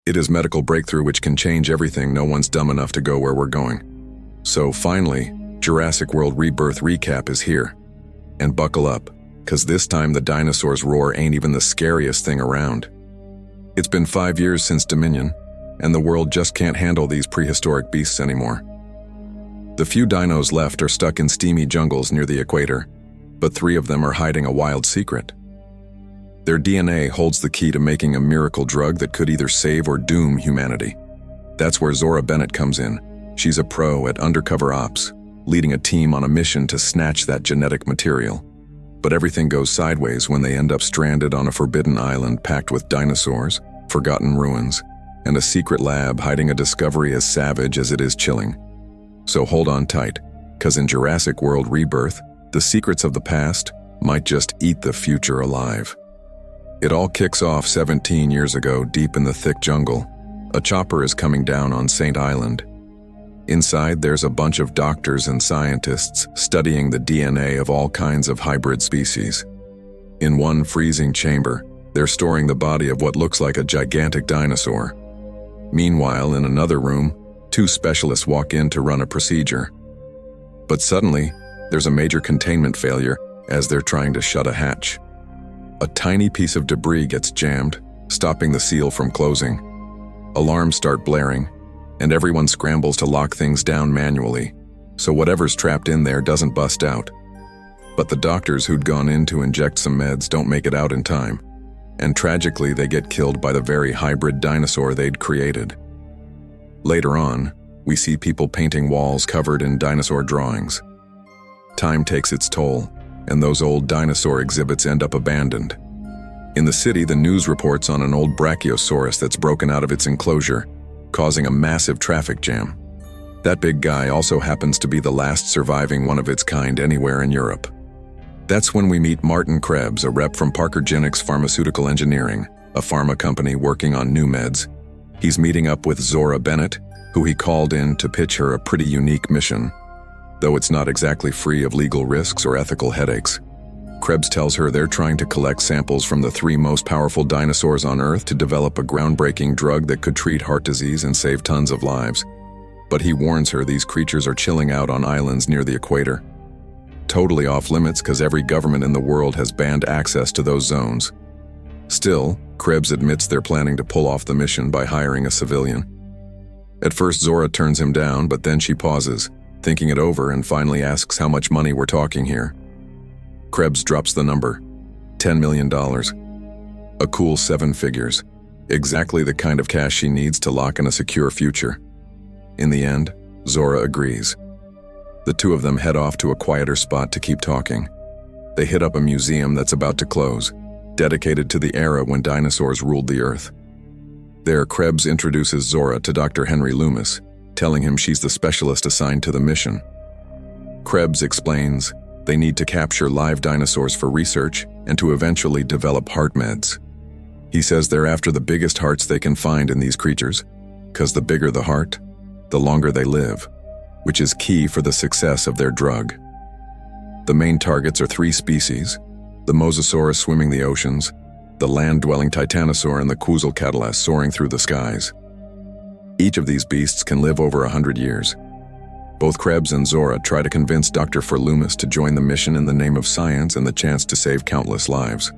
It is medical breakthrough which can change everything. No one's dumb enough to go where we're going. So finally, Jurassic World Rebirth recap is here. And buckle up, cause this time the dinosaurs' roar ain't even the scariest thing around. It's been 5 years since Dominion, and the world just can't handle these prehistoric beasts anymore. The few dinos left are stuck in steamy jungles near the equator, but 3 of them are hiding a wild secret. Their DNA holds the key to making a miracle drug that could either save or doom humanity. That's where Zora Bennett comes in. She's a pro at undercover ops, leading a team on a mission to snatch that genetic material. But everything goes sideways when they end up stranded on a forbidden island packed with dinosaurs, forgotten ruins, and a secret lab hiding a discovery as savage as it is chilling. So hold on tight, cause in Jurassic World Rebirth, the secrets of the past might just eat the future alive. It all kicks off 17 years ago deep in the thick jungle. A chopper is coming down on St. Island. Inside, there's a bunch of doctors and scientists studying the DNA of all kinds of hybrid species. In one freezing chamber, they're storing the body of what looks like a gigantic dinosaur. Meanwhile, in another room, 2 specialists walk in to run a procedure. But suddenly, there's a major containment failure as they're trying to shut a hatch. A tiny piece of debris gets jammed, stopping the seal from closing. Alarms start blaring, and everyone scrambles to lock things down manually, so whatever's trapped in there doesn't bust out. But the doctors who'd gone in to inject some meds don't make it out in time, and tragically they get killed by the very hybrid dinosaur they'd created. Later on, we see people painting walls covered in dinosaur drawings. Time takes its toll, and those old dinosaur exhibits end up abandoned. In the city, the news reports on an old brachiosaurus that's broken out of its enclosure, causing a massive traffic jam. That big guy also happens to be the last surviving one of its kind anywhere in Europe. That's when we meet Martin Krebs, a rep from Parkergenics Pharmaceutical Engineering, a pharma company working on new meds. He's meeting up with Zora Bennett, who he called in to pitch her a pretty unique mission. Though it's not exactly free of legal risks or ethical headaches. Krebs tells her they're trying to collect samples from the 3 most powerful dinosaurs on Earth to develop a groundbreaking drug that could treat heart disease and save tons of lives. But he warns her these creatures are chilling out on islands near the equator. Totally off limits because every government in the world has banned access to those zones. Still, Krebs admits they're planning to pull off the mission by hiring a civilian. At first Zora turns him down, but then she pauses, thinking it over, and finally asks how much money we're talking here. Krebs drops the number, $10 million. A cool 7 figures, exactly the kind of cash she needs to lock in a secure future. In the end, Zora agrees. The 2 of them head off to a quieter spot to keep talking. They hit up a museum that's about to close, dedicated to the era when dinosaurs ruled the Earth. There, Krebs introduces Zora to Dr. Henry Loomis, telling him she's the specialist assigned to the mission. Krebs explains they need to capture live dinosaurs for research and to eventually develop heart meds. He says they're after the biggest hearts they can find in these creatures, because the bigger the heart, the longer they live, which is key for the success of their drug. The main targets are 3 species, the Mosasaurus swimming the oceans, the land-dwelling titanosaur, and the Quetzalcoatlus soaring through the skies. Each of these beasts can live over 100 years. Both Krebs and Zora try to convince Dr. Loomis to join the mission in the name of science and the chance to save countless lives.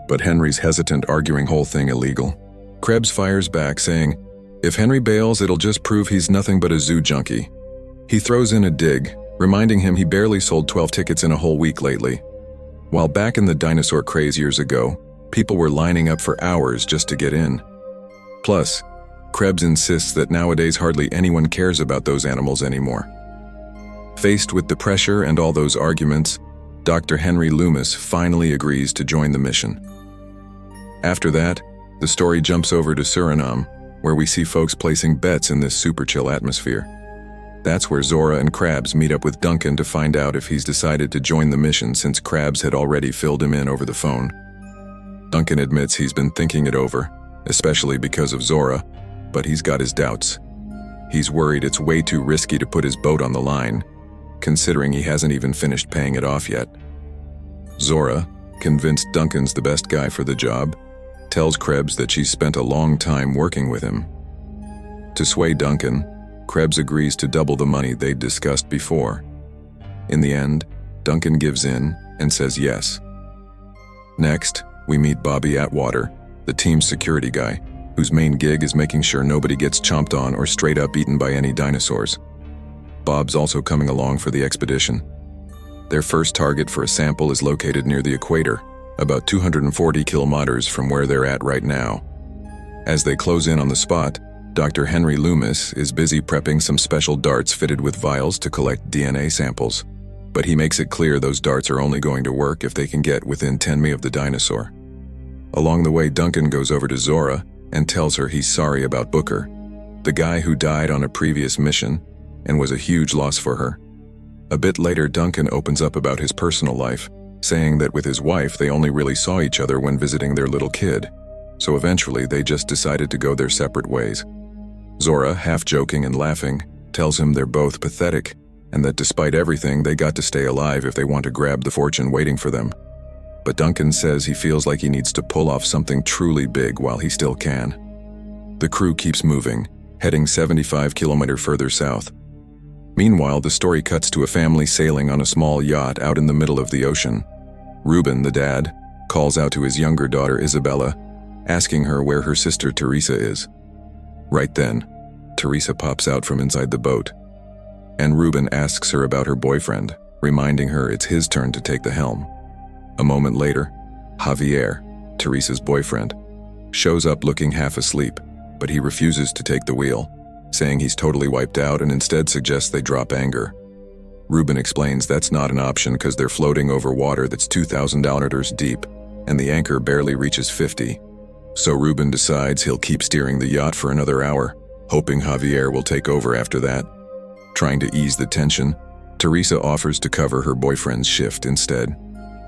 But Henry's hesitant, arguing whole thing illegal. Krebs fires back, saying, if Henry bails, it'll just prove he's nothing but a zoo junkie. He throws in a dig, reminding him he barely sold 12 tickets in a whole week lately. While back in the dinosaur craze years ago, people were lining up for hours just to get in. Plus, Krebs insists that nowadays hardly anyone cares about those animals anymore. Faced with the pressure and all those arguments, Dr. Henry Loomis finally agrees to join the mission. After that, the story jumps over to Suriname, where we see folks placing bets in this super chill atmosphere. That's where Zora and Krebs meet up with Duncan to find out if he's decided to join the mission, since Krebs had already filled him in over the phone. Duncan admits he's been thinking it over, especially because of Zora, but he's got his doubts. He's worried it's way too risky to put his boat on the line, considering he hasn't even finished paying it off yet. Zora, convinced Duncan's the best guy for the job, tells Krebs that she's spent a long time working with him. To sway Duncan, Krebs agrees to double the money they'd discussed before. In the end, Duncan gives in and says yes. Next, we meet Bobby Atwater, the team's security guy, whose main gig is making sure nobody gets chomped on or straight up eaten by any dinosaurs. Bob's also coming along for the expedition. Their first target for a sample is located near the equator, about 240 kilometers from where they're at right now. As they close in on the spot, Dr. Henry Loomis is busy prepping some special darts fitted with vials to collect DNA samples, but he makes it clear those darts are only going to work if they can get within 10 mi of the dinosaur. Along the way, Duncan goes over to Zora and tells her he's sorry about Booker, the guy who died on a previous mission and was a huge loss for her. A bit later, Duncan opens up about his personal life, saying that with his wife they only really saw each other when visiting their little kid, so eventually they just decided to go their separate ways. Zora, half joking and laughing, tells him they're both pathetic and that despite everything they got to stay alive if they want to grab the fortune waiting for them. But Duncan says he feels like he needs to pull off something truly big while he still can. The crew keeps moving, heading 75 kilometers further south. Meanwhile, the story cuts to a family sailing on a small yacht out in the middle of the ocean. Reuben, the dad, calls out to his younger daughter Isabella, asking her where her sister Teresa is. Right then, Teresa pops out from inside the boat, and Reuben asks her about her boyfriend, reminding her it's his turn to take the helm. A moment later, Javier, Teresa's boyfriend, shows up looking half asleep, but he refuses to take the wheel, saying he's totally wiped out and instead suggests they drop anchor. Reuben explains that's not an option because they're floating over water that's 2,000 meters deep, and the anchor barely reaches 50. So Reuben decides he'll keep steering the yacht for another hour, hoping Javier will take over after that. Trying to ease the tension, Teresa offers to cover her boyfriend's shift instead.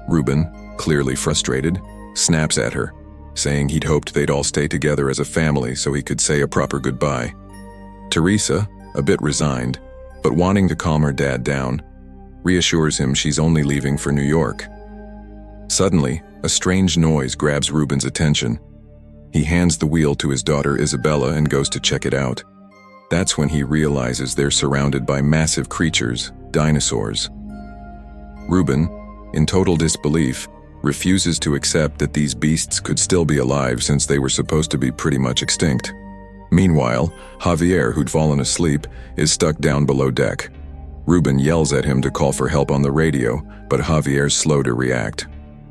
Reuben, clearly frustrated, snaps at her, saying he'd hoped they'd all stay together as a family so he could say a proper goodbye. Teresa, a bit resigned, but wanting to calm her dad down, reassures him she's only leaving for New York. Suddenly, a strange noise grabs Reuben's attention. He hands the wheel to his daughter Isabella and goes to check it out. That's when he realizes they're surrounded by massive creatures, dinosaurs. Reuben, in total disbelief, refuses to accept that these beasts could still be alive since they were supposed to be pretty much extinct. Meanwhile, Javier, who'd fallen asleep, is stuck down below deck. Reuben yells at him to call for help on the radio, but Javier's slow to react.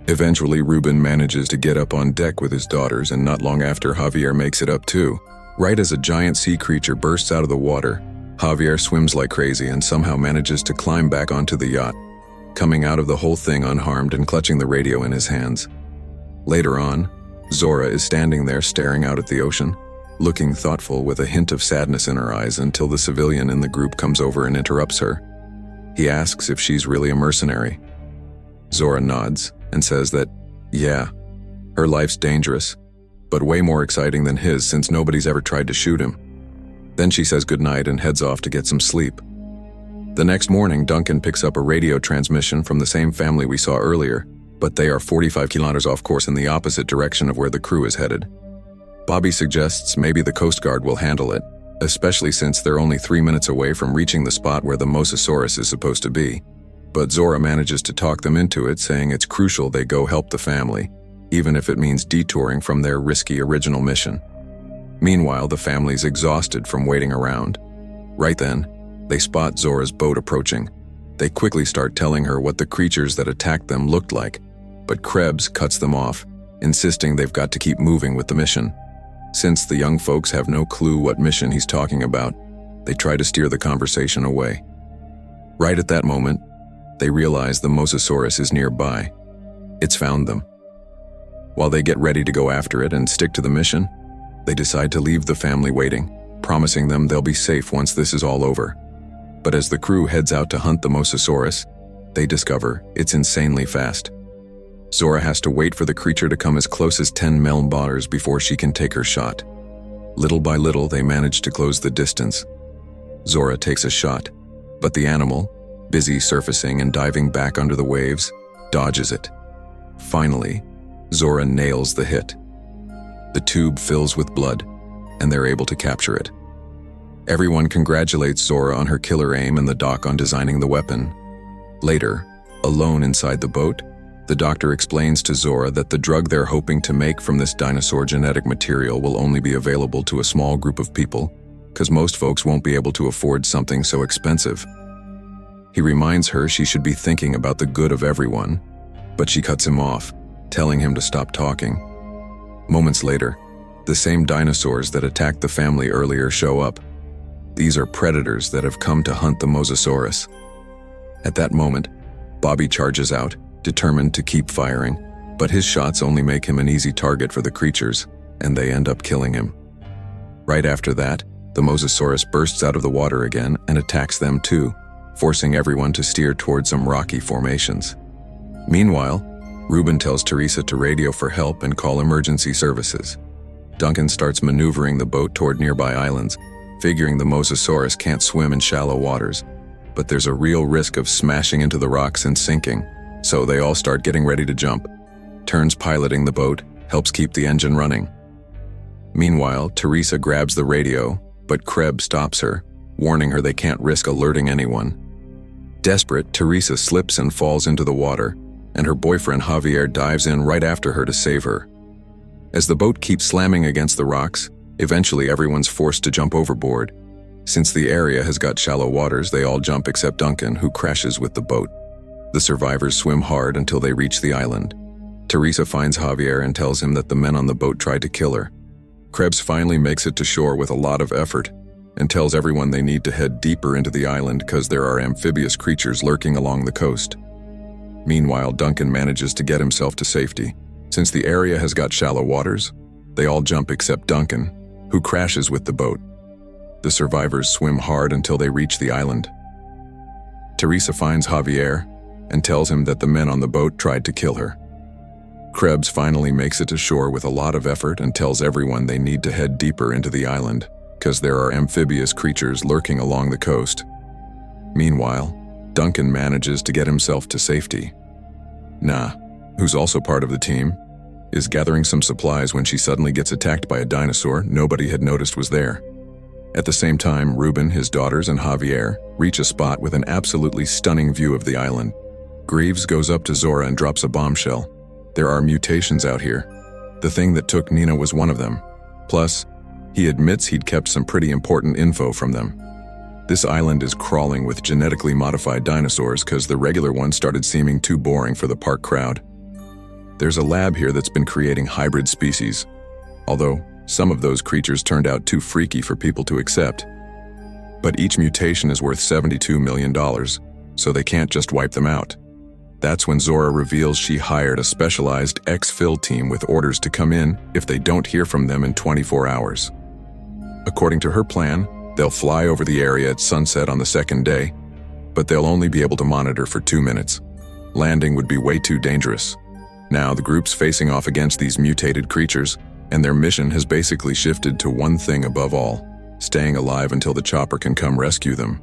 Eventually, Reuben manages to get up on deck with his daughters, and not long after, Javier makes it up too. Right as a giant sea creature bursts out of the water, Javier swims like crazy and somehow manages to climb back onto the yacht, coming out of the whole thing unharmed and clutching the radio in his hands. Later on, Zora is standing there staring out at the ocean, looking thoughtful with a hint of sadness in her eyes until the civilian in the group comes over and interrupts her. He asks if she's really a mercenary. Zora nods and says that, yeah, her life's dangerous, but way more exciting than his since nobody's ever tried to shoot him. Then she says goodnight and heads off to get some sleep. The next morning, Duncan picks up a radio transmission from the same family we saw earlier, but they are 45 kilometers off course in the opposite direction of where the crew is headed. Bobby suggests maybe the Coast Guard will handle it, especially since they're only 3 minutes away from reaching the spot where the Mosasaurus is supposed to be. But Zora manages to talk them into it, saying it's crucial they go help the family, even if it means detouring from their risky original mission. Meanwhile, the family's exhausted from waiting around. Right then, they spot Zora's boat approaching. They quickly start telling her what the creatures that attacked them looked like, but Krebs cuts them off, insisting they've got to keep moving with the mission. Since the young folks have no clue what mission he's talking about, they try to steer the conversation away. Right at that moment, they realize the Mosasaurus is nearby. It's found them. While they get ready to go after it and stick to the mission, they decide to leave the family waiting, promising them they'll be safe once this is all over. But as the crew heads out to hunt the Mosasaurus, they discover it's insanely fast. Zora has to wait for the creature to come as close as 10 millimeters before she can take her shot. Little by little, they manage to close the distance. Zora takes a shot, but the animal, busy surfacing and diving back under the waves, dodges it. Finally, Zora nails the hit. The tube fills with blood, and they're able to capture it. Everyone congratulates Zora on her killer aim and the doc on designing the weapon. Later, alone inside the boat, the doctor explains to Zora that the drug they're hoping to make from this dinosaur genetic material will only be available to a small group of people, because most folks won't be able to afford something so expensive. He reminds her she should be thinking about the good of everyone, but she cuts him off, telling him to stop talking. Moments later, the same dinosaurs that attacked the family earlier show up. These are predators that have come to hunt the mosasaurus. At that moment, Bobby charges out, determined to keep firing, but his shots only make him an easy target for the creatures, and they end up killing him. Right after that, the mosasaurus bursts out of the water again and attacks them too, forcing everyone to steer towards some rocky formations. Meanwhile, Ruben tells Teresa to radio for help and call emergency services. Duncan starts maneuvering the boat toward nearby islands, figuring the mosasaurus can't swim in shallow waters, but there's a real risk of smashing into the rocks and sinking, so they all start getting ready to jump. Turns piloting the boat, helps keep the engine running. Meanwhile, Teresa grabs the radio, but Krebs stops her, warning her they can't risk alerting anyone. Desperate, Teresa slips and falls into the water, and her boyfriend Javier dives in right after her to save her. As the boat keeps slamming against the rocks, eventually everyone's forced to jump overboard. Since the area has got shallow waters, they all jump except Duncan, who crashes with the boat. The survivors swim hard until they reach the island. Teresa finds Javier and tells him that the men on the boat tried to kill her. Krebs finally makes it to shore with a lot of effort, and tells everyone they need to head deeper into the island because there are amphibious creatures lurking along the coast. Meanwhile, Duncan manages to get himself to safety. Since the area has got shallow waters, they all jump except Duncan, who crashes with the boat. The survivors swim hard until they reach the island. Teresa finds Javier and tells him that the men on the boat tried to kill her. Krebs finally makes it to shore with a lot of effort and tells everyone they need to head deeper into the island because there are amphibious creatures lurking along the coast. Meanwhile, Duncan manages to get himself to safety. Na, who's also part of the team, is gathering some supplies when she suddenly gets attacked by a dinosaur nobody had noticed was there. At the same time, Ruben, his daughters, and Javier reach a spot with an absolutely stunning view of the island. Greaves goes up to Zora and drops a bombshell. There are mutations out here. The thing that took Nina was one of them. Plus, he admits he'd kept some pretty important info from them. This island is crawling with genetically modified dinosaurs because the regular ones started seeming too boring for the park crowd. There's a lab here that's been creating hybrid species, although some of those creatures turned out too freaky for people to accept. But each mutation is worth $72 million, so they can't just wipe them out. That's when Zora reveals she hired a specialized exfil team with orders to come in if they don't hear from them in 24 hours. According to her plan, they'll fly over the area at sunset on the second day, but they'll only be able to monitor for 2 minutes. Landing would be way too dangerous. Now the group's facing off against these mutated creatures, and their mission has basically shifted to one thing above all: staying alive until the chopper can come rescue them,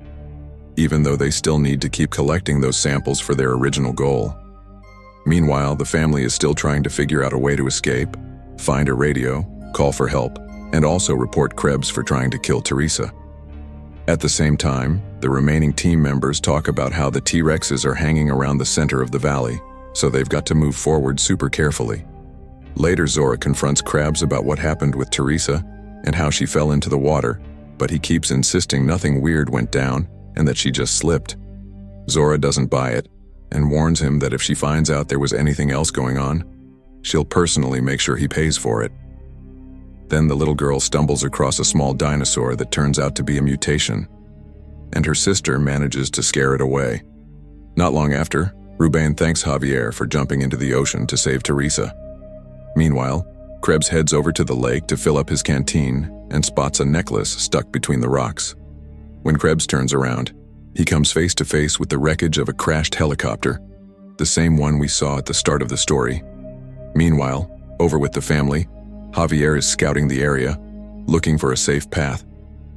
even though they still need to keep collecting those samples for their original goal. Meanwhile, the family is still trying to figure out a way to escape, find a radio, call for help, and also report Krebs for trying to kill Teresa. At the same time, the remaining team members talk about how the T-Rexes are hanging around the center of the valley, so they've got to move forward super carefully. Later, Zora confronts Krebs about what happened with Teresa and how she fell into the water, but he keeps insisting nothing weird went down and that she just slipped. Zora doesn't buy it and warns him that if she finds out there was anything else going on, she'll personally make sure he pays for it. Then the little girl stumbles across a small dinosaur that turns out to be a mutation, and her sister manages to scare it away. Not long after, Ruben thanks Javier for jumping into the ocean to save Teresa. Meanwhile, Krebs heads over to the lake to fill up his canteen and spots a necklace stuck between the rocks. When Krebs turns around, he comes face to face with the wreckage of a crashed helicopter, the same one we saw at the start of the story. Meanwhile, over with the family, Javier is scouting the area, looking for a safe path.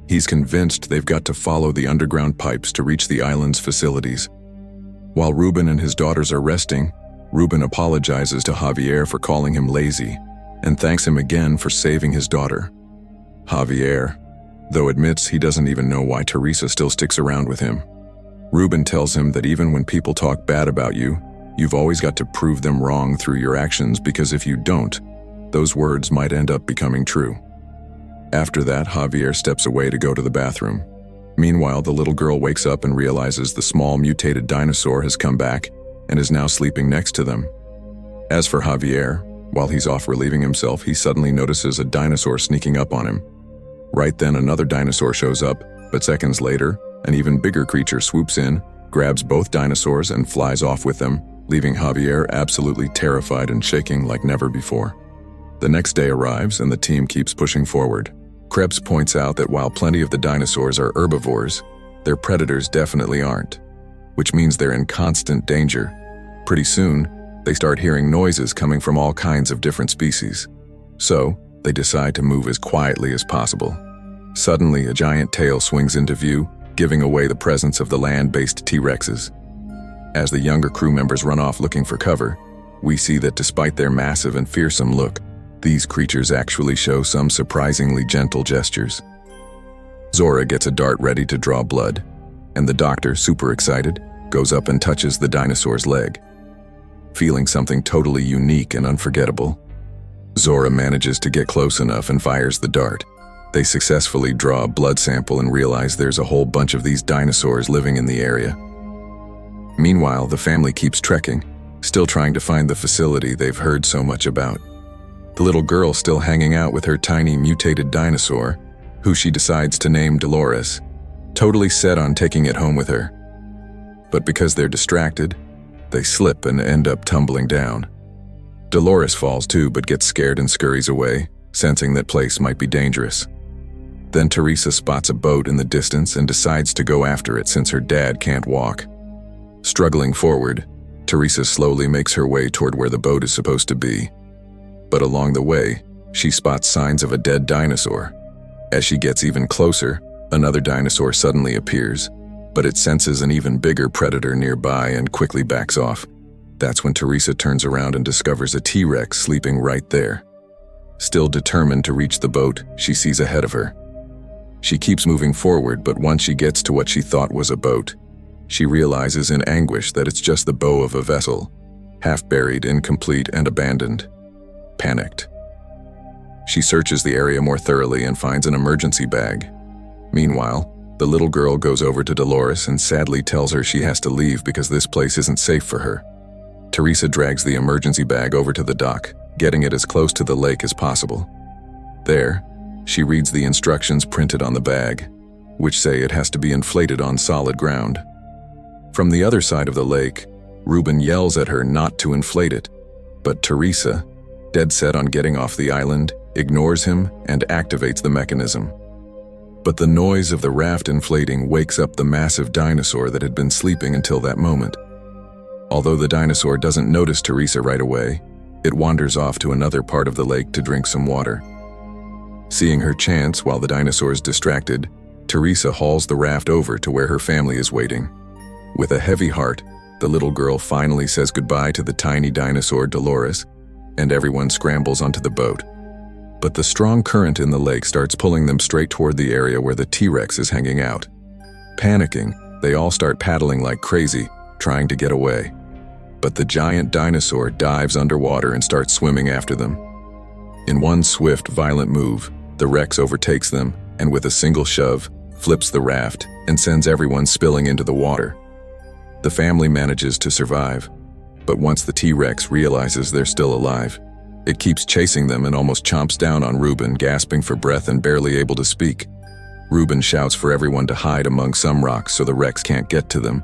He's convinced they've got to follow the underground pipes to reach the island's facilities. While Ruben and his daughters are resting, Ruben apologizes to Javier for calling him lazy, and thanks him again for saving his daughter. Javier, though, admits he doesn't even know why Teresa still sticks around with him. Ruben tells him that even when people talk bad about you, you've always got to prove them wrong through your actions, because if you don't, those words might end up becoming true. After that, Javier steps away to go to the bathroom. Meanwhile, the little girl wakes up and realizes the small mutated dinosaur has come back and is now sleeping next to them. As for Javier, while he's off relieving himself, he suddenly notices a dinosaur sneaking up on him. Right then, another dinosaur shows up, but seconds later, an even bigger creature swoops in, grabs both dinosaurs, and flies off with them, leaving Javier absolutely terrified and shaking like never before. The next day arrives and the team keeps pushing forward. Krebs points out that while plenty of the dinosaurs are herbivores, their predators definitely aren't, which means they're in constant danger. Pretty soon, they start hearing noises coming from all kinds of different species. So, they decide to move as quietly as possible. Suddenly, a giant tail swings into view, giving away the presence of the land-based T-Rexes. As the younger crew members run off looking for cover, we see that despite their massive and fearsome look, these creatures actually show some surprisingly gentle gestures. Zora gets a dart ready to draw blood, and the doctor, super excited, goes up and touches the dinosaur's leg. Feeling something totally unique and unforgettable, Zora manages to get close enough and fires the dart. They successfully draw a blood sample and realize there's a whole bunch of these dinosaurs living in the area. Meanwhile, the family keeps trekking, still trying to find the facility they've heard so much about. The little girl still hanging out with her tiny mutated dinosaur, who she decides to name Dolores, totally set on taking it home with her. But because they're distracted, they slip and end up tumbling down. Dolores falls too, but gets scared and scurries away, sensing that place might be dangerous. Then Teresa spots a boat in the distance and decides to go after it since her dad can't walk. Struggling forward, Teresa slowly makes her way toward where the boat is supposed to be. But along the way, she spots signs of a dead dinosaur. As she gets even closer, another dinosaur suddenly appears, but it senses an even bigger predator nearby and quickly backs off. That's when Teresa turns around and discovers a T-Rex sleeping right there. Still determined to reach the boat she sees ahead of her. She keeps moving forward, but once she gets to what she thought was a boat, she realizes in anguish that it's just the bow of a vessel, half buried, incomplete, and abandoned. Panicked, she searches the area more thoroughly and finds an emergency bag. Meanwhile, the little girl goes over to Dolores and sadly tells her she has to leave because this place isn't safe for her. Teresa drags the emergency bag over to the dock, getting it as close to the lake as possible. There, she reads the instructions printed on the bag, which say it has to be inflated on solid ground. From the other side of the lake, Ruben yells at her not to inflate it, but Teresa, dead set on getting off the island, ignores him and activates the mechanism. But the noise of the raft inflating wakes up the massive dinosaur that had been sleeping until that moment. Although the dinosaur doesn't notice Teresa right away, it wanders off to another part of the lake to drink some water. Seeing her chance while the dinosaur is distracted, Teresa hauls the raft over to where her family is waiting. With a heavy heart, the little girl finally says goodbye to the tiny dinosaur Dolores, and everyone scrambles onto the boat. But the strong current in the lake starts pulling them straight toward the area where the T-Rex is hanging out. Panicking, they all start paddling like crazy, trying to get away. But the giant dinosaur dives underwater and starts swimming after them. In one swift, violent move, the Rex overtakes them and with a single shove, flips the raft and sends everyone spilling into the water. The family manages to survive, but once the T-Rex realizes they're still alive, it keeps chasing them and almost chomps down on Ruben, gasping for breath and barely able to speak. Ruben shouts for everyone to hide among some rocks so the Rex can't get to them.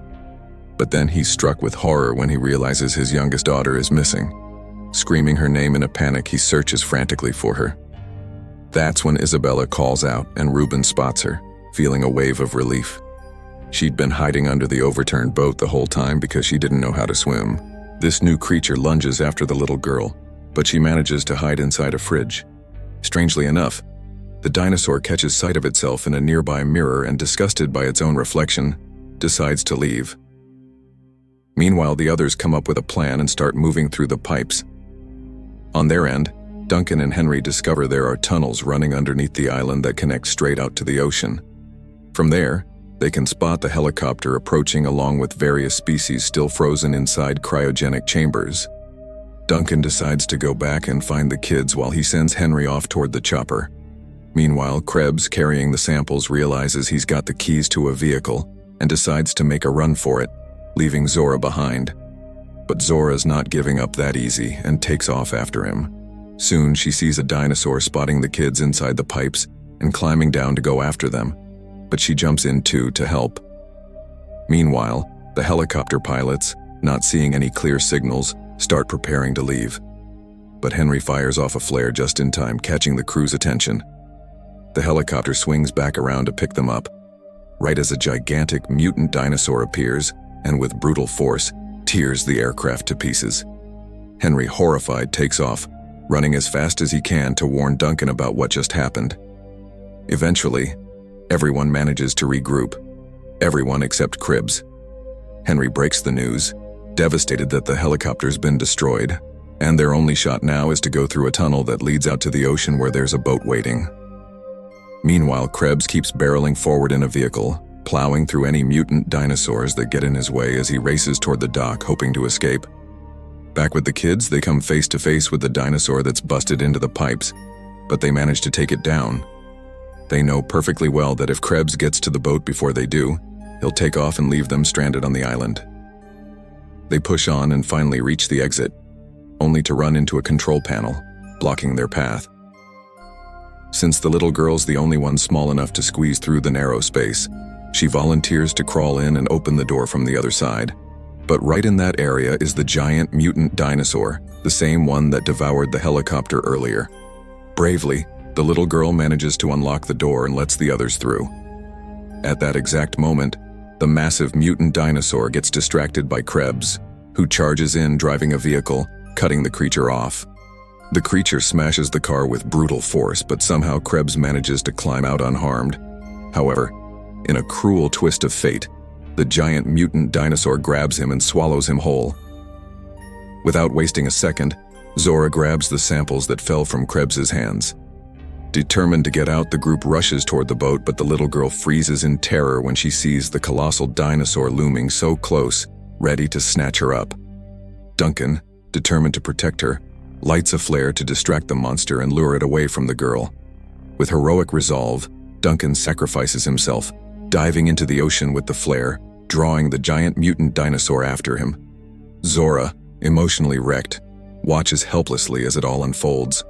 But then he's struck with horror when he realizes his youngest daughter is missing. Screaming her name in a panic, he searches frantically for her. That's when Isabella calls out and Ruben spots her, feeling a wave of relief. She'd been hiding under the overturned boat the whole time because she didn't know how to swim. This new creature lunges after the little girl, but she manages to hide inside a fridge. Strangely enough, the dinosaur catches sight of itself in a nearby mirror and, disgusted by its own reflection, decides to leave. Meanwhile, the others come up with a plan and start moving through the pipes. On their end, Duncan and Henry discover there are tunnels running underneath the island that connect straight out to the ocean. From there, they can spot the helicopter approaching along with various species still frozen inside cryogenic chambers. Duncan decides to go back and find the kids while he sends Henry off toward the chopper. Meanwhile, Krebs, carrying the samples, realizes he's got the keys to a vehicle and decides to make a run for it, leaving Zora behind. But Zora's not giving up that easy and takes off after him. Soon, she sees a dinosaur spotting the kids inside the pipes and climbing down to go after them, but she jumps in too to help. Meanwhile, the helicopter pilots, not seeing any clear signals, start preparing to leave. But Henry fires off a flare just in time, catching the crew's attention. The helicopter swings back around to pick them up, right as a gigantic mutant dinosaur appears and with brutal force tears the aircraft to pieces. Henry, horrified, takes off, running as fast as he can to warn Duncan about what just happened. Eventually, everyone manages to regroup. Everyone except Krebs. Henry breaks the news, devastated that the helicopter's been destroyed, and their only shot now is to go through a tunnel that leads out to the ocean where there's a boat waiting. Meanwhile, Krebs keeps barreling forward in a vehicle, plowing through any mutant dinosaurs that get in his way as he races toward the dock, hoping to escape. Back with the kids, they come face to face with the dinosaur that's busted into the pipes, but they manage to take it down. They know perfectly well that if Krebs gets to the boat before they do, he'll take off and leave them stranded on the island. They push on and finally reach the exit, only to run into a control panel, blocking their path. Since the little girl's the only one small enough to squeeze through the narrow space, she volunteers to crawl in and open the door from the other side. But right in that area is the giant mutant dinosaur, the same one that devoured the helicopter earlier. Bravely, the little girl manages to unlock the door and lets the others through. At that exact moment, the massive mutant dinosaur gets distracted by Krebs, who charges in driving a vehicle, cutting the creature off. The creature smashes the car with brutal force, but somehow Krebs manages to climb out unharmed. However, in a cruel twist of fate, the giant mutant dinosaur grabs him and swallows him whole. Without wasting a second, Zora grabs the samples that fell from Krebs's hands. Determined to get out, the group rushes toward the boat, but the little girl freezes in terror when she sees the colossal dinosaur looming so close, ready to snatch her up. Duncan, determined to protect her, lights a flare to distract the monster and lure it away from the girl. With heroic resolve, Duncan sacrifices himself, diving into the ocean with the flare, drawing the giant mutant dinosaur after him. Zora, emotionally wrecked, watches helplessly as it all unfolds,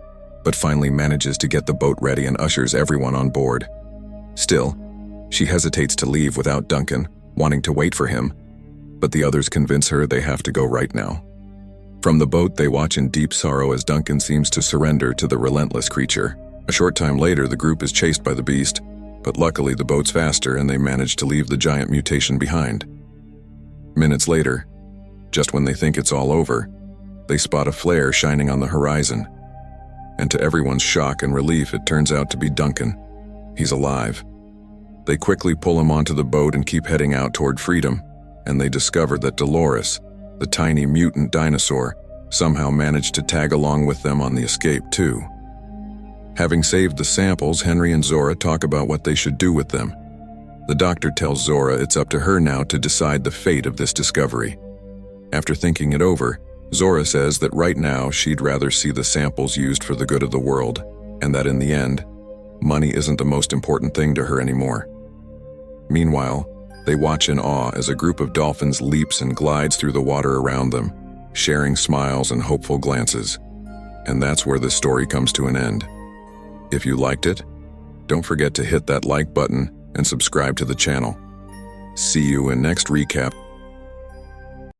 but finally manages to get the boat ready and ushers everyone on board. Still, she hesitates to leave without Duncan, wanting to wait for him, but the others convince her they have to go right now. From the boat, they watch in deep sorrow as Duncan seems to surrender to the relentless creature. A short time later, the group is chased by the beast, but luckily the boat's faster and they manage to leave the giant mutation behind. Minutes later, just when they think it's all over, they spot a flare shining on the horizon. And to everyone's shock and relief, it turns out to be Duncan. He's alive. They quickly pull him onto the boat and keep heading out toward freedom, and they discover that Dolores, the tiny mutant dinosaur, somehow managed to tag along with them on the escape too. Having saved the samples, Henry and Zora talk about what they should do with them. The doctor tells Zora it's up to her now to decide the fate of this discovery. After thinking it over, Zora says that right now she'd rather see the samples used for the good of the world, and that in the end, money isn't the most important thing to her anymore. Meanwhile, they watch in awe as a group of dolphins leaps and glides through the water around them, sharing smiles and hopeful glances. And that's where this story comes to an end. If you liked it, don't forget to hit that like button and subscribe to the channel. See you in next recap.